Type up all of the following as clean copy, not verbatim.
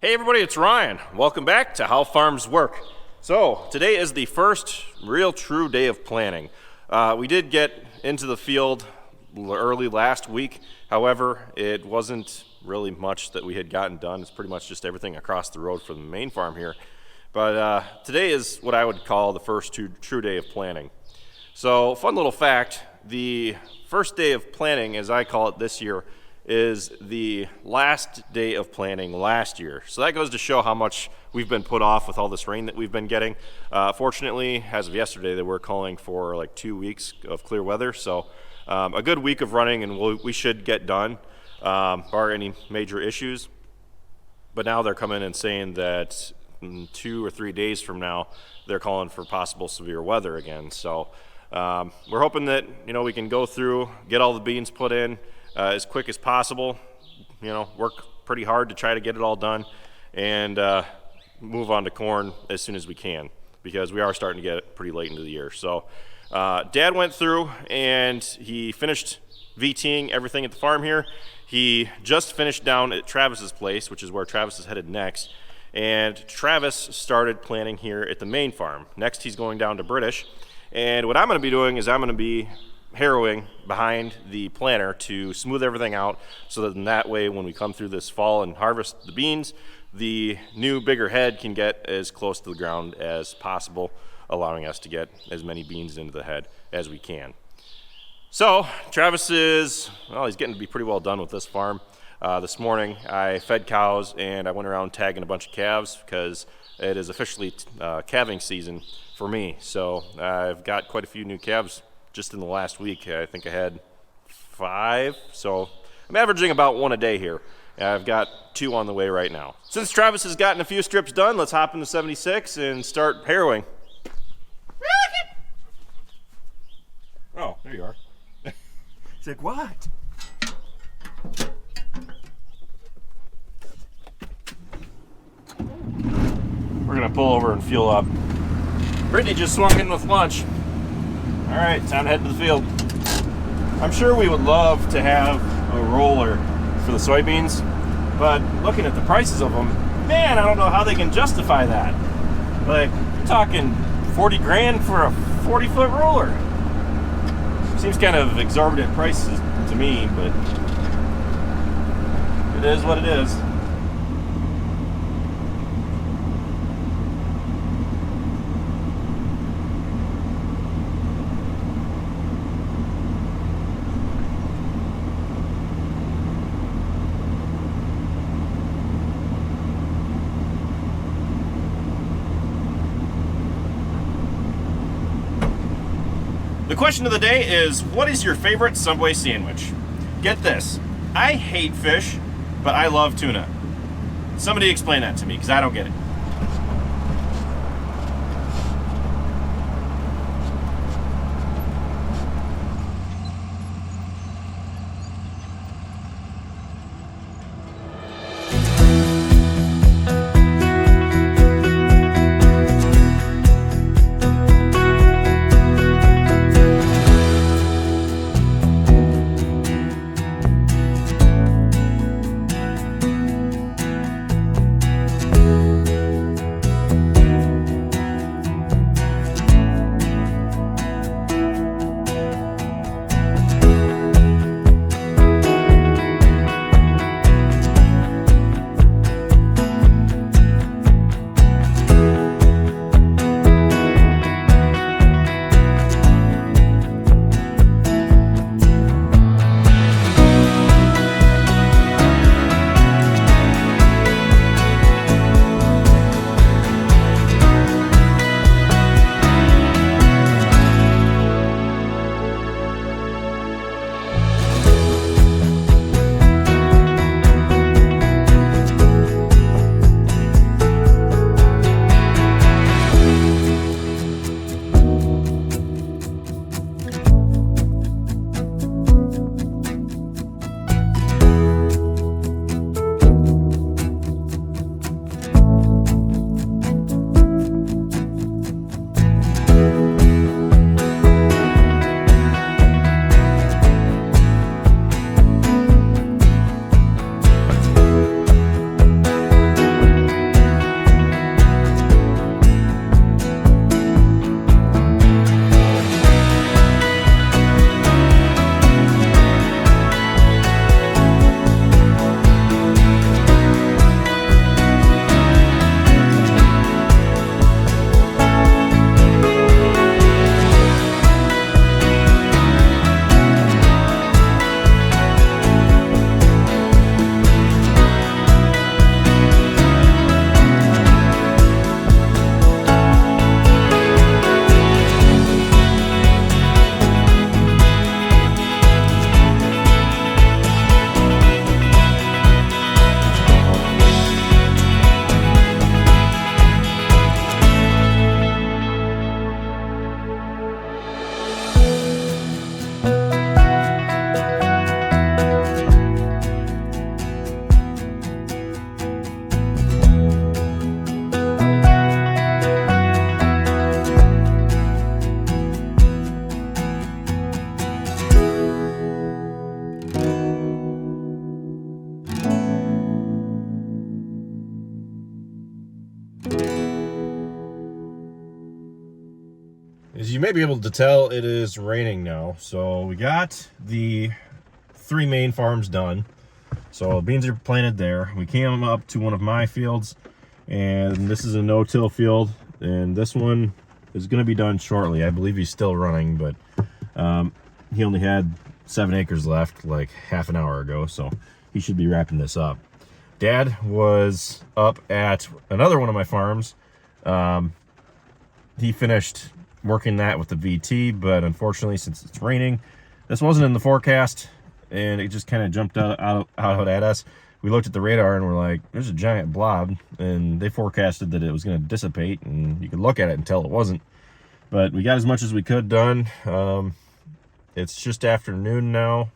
Hey everybody, it's Ryan. Welcome back to How Farms Work. So today is the first real true day of planting. We did get into the field early last week. However, it wasn't really much that we had gotten done. It's pretty much just everything across the road from the main farm here. But today is what I would call the first true day of planting. So fun little fact, the first day of planting, as I call it this year, is the last day of planting last year. So that goes to show how much we've been put off with all this rain that we've been getting. Fortunately, as of yesterday, they were calling for like 2 weeks of clear weather. So a good week of running and we should get done, bar any major issues. But now they're coming and saying that in 2 or 3 days from now, they're calling for possible severe weather again. So we're hoping that, we can go through, get all the beans put in, as quick as possible, work pretty hard to try to get it all done and move on to corn as soon as we can, because we are starting to get pretty late into the year. So Dad went through and he finished VTing everything at the farm here. He just finished down at Travis's place, which is where Travis is headed next. And Travis started planting here at the main farm. Next, he's going down to British. And what I'm going to be doing is I'm going to be harrowing behind the planter to smooth everything out, so that in that way when we come through this fall and harvest the beans, the new bigger head can get as close to the ground as possible, allowing us to get as many beans into the head as we can. So Travis he's getting to be pretty well done with this farm. This morning I fed cows and I went around tagging a bunch of calves because it is officially calving season for me. So I've got quite a few new calves just in the last week. I think I had 5, so I'm averaging about 1 a day here. I've got 2 on the way right now. Since Travis has gotten a few strips done, let's hop into 76 and start harrowing. Oh, there you are. It's like, what? We're gonna pull over and fuel up. Brittany just swung in with lunch. All right, time to head to the field. I'm sure we would love to have a roller for the soybeans, but looking at the prices of them, man, I don't know how they can justify that. Like, you're talking 40 grand for a 40-foot roller. Seems kind of exorbitant prices to me, but it is what it is. The question of the day is, what is your favorite Subway sandwich? Get this, I hate fish, but I love tuna. Somebody explain that to me, because I don't get it. As you may be able to tell, it is raining now. So we got the 3 main farms done. So beans are planted there. We came up to one of my fields, and this is a no-till field, and this one is going to be done shortly. I believe he's still running, but he only had 7 acres left like half an hour ago, so he should be wrapping this up. Dad was up at another one of my farms. He finished working that with the VT, but unfortunately, since it's raining, this wasn't in the forecast, and it just kind of jumped out at us. We looked at the radar and we're like, there's a giant blob, and they forecasted that it was going to dissipate, and you could look at it and tell it wasn't. But we got as much as we could done. It's just afternoon now,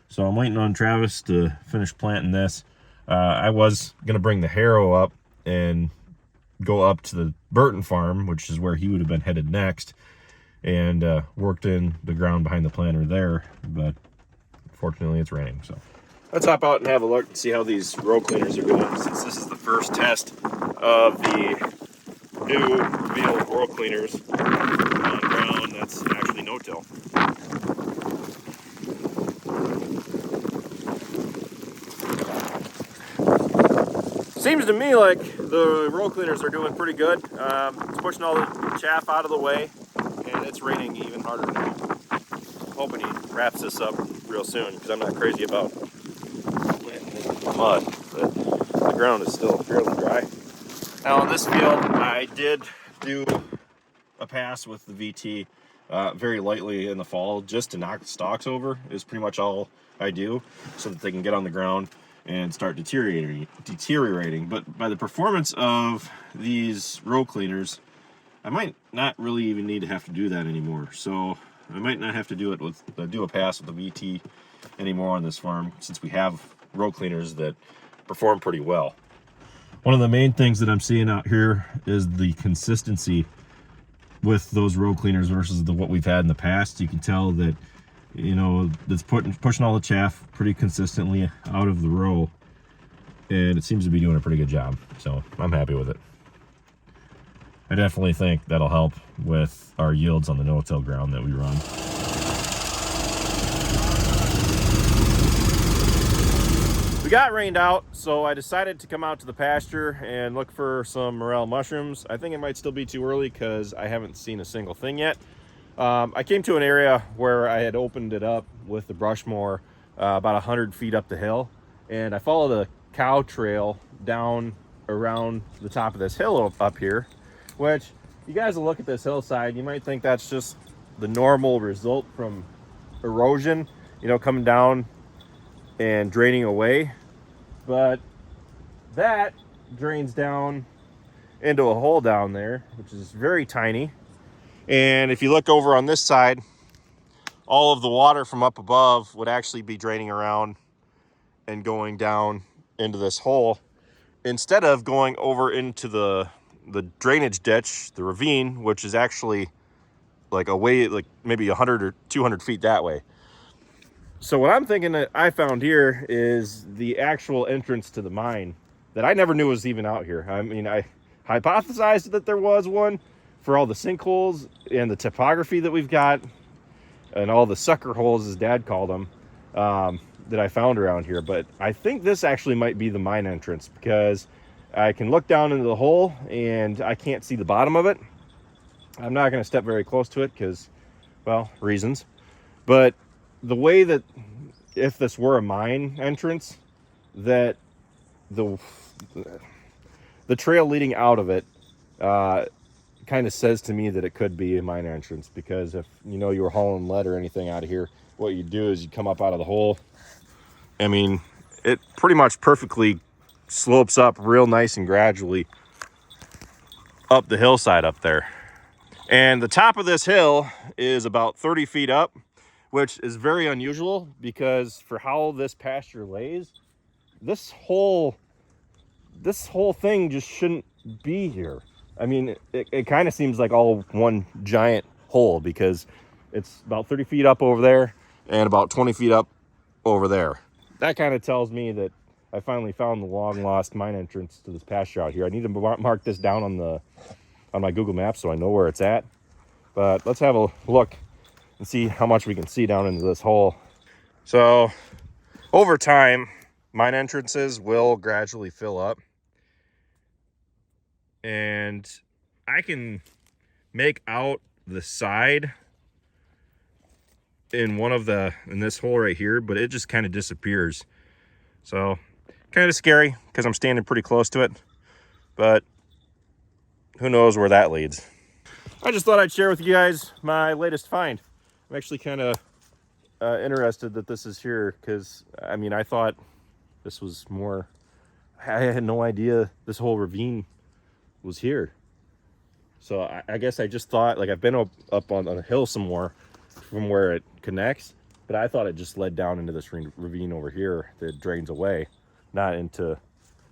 so I'm waiting on Travis to finish planting this. I was going to bring the harrow up and go up to the Burton farm, which is where he would have been headed next, and worked in the ground behind the planter there, but fortunately it's raining. So let's hop out and have a look and see how these row cleaners are going, since this is the first test of the new Reveal row cleaners on ground that's actually no-till. Seems to me like the row cleaners are doing pretty good. It's pushing all the chaff out of the way, and it's raining even harder now. I'm hoping he wraps this up real soon, because I'm not crazy about planting in mud, but the ground is still fairly dry. Now on this field, I did do a pass with the VT very lightly in the fall, just to knock the stalks over is pretty much all I do, so that they can get on the ground and start deteriorating. But by the performance of these row cleaners, I might not really even need to have to do that anymore. So I might not have to do a pass with the VT anymore on this farm, since we have row cleaners that perform pretty well. One of the main things that I'm seeing out here is the consistency with those row cleaners versus what we've had in the past. You can tell that, you know, it's pushing all the chaff pretty consistently out of the row, and it seems to be doing a pretty good job. So I'm happy with it. I definitely think that'll help with our yields on the no-till ground that we run. We got rained out, so I decided to come out to the pasture and look for some morel mushrooms. I think it might still be too early because I haven't seen a single thing yet. I came to an area where I had opened it up with the brush mower about 100 feet up the hill, and I followed a cow trail down around the top of this hill up here, which you guys will look at this hillside, you might think that's just the normal result from erosion, you know, coming down and draining away, but that drains down into a hole down there, which is very tiny. And if you look over on this side, all of the water from up above would actually be draining around and going down into this hole, instead of going over into the drainage ditch, the ravine, which is actually like away, like maybe 100 or 200 feet that way. So what I'm thinking that I found here is the actual entrance to the mine that I never knew was even out here. I mean, I hypothesized that there was one for all the sinkholes and the topography that we've got, and all the sucker holes, as Dad called them, that I found around here. But I think this actually might be the mine entrance, because I can look down into the hole and I can't see the bottom of it. I'm not going to step very close to it because, well, reasons. But the way that, if this were a mine entrance, that the trail leading out of it kind of says to me that it could be a mine entrance, because if you know you were hauling lead or anything out of here, what you do is you come up out of the hole. I mean, it pretty much perfectly slopes up real nice and gradually up the hillside up there. And the top of this hill is about 30 feet up, which is very unusual, because for how this pasture lays, this whole thing just shouldn't be here. I mean, it kind of seems like all one giant hole, because it's about 30 feet up over there and about 20 feet up over there. That kind of tells me that I finally found the long lost mine entrance to this pasture out here. I need to mark this down on my Google Maps so I know where it's at. But let's have a look and see how much we can see down into this hole. So over time, mine entrances will gradually fill up, and I can make out the side in this hole right here, but it just kind of disappears. So kind of scary because I'm standing pretty close to it, but who knows where that leads. I just thought I'd share with you guys my latest find. I'm actually kind of interested that this is here, because I mean, I thought this was more, I had no idea this whole ravine was here. So I guess I just thought, like, I've been up on a hill some more from where it connects, but I thought it just led down into this ravine over here that drains away, not into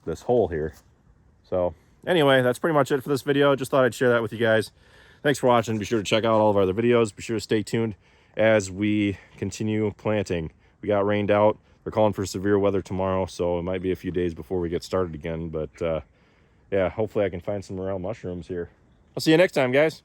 this hole here. So anyway, that's pretty much it for this video. Just thought I'd share that with you guys. Thanks for watching. Be sure to check out all of our other videos. Be sure to stay tuned as we continue planting. We got rained out. They're calling for severe weather tomorrow, so it might be a few days before we get started again. But yeah, hopefully I can find some morel mushrooms here. I'll see you next time, guys.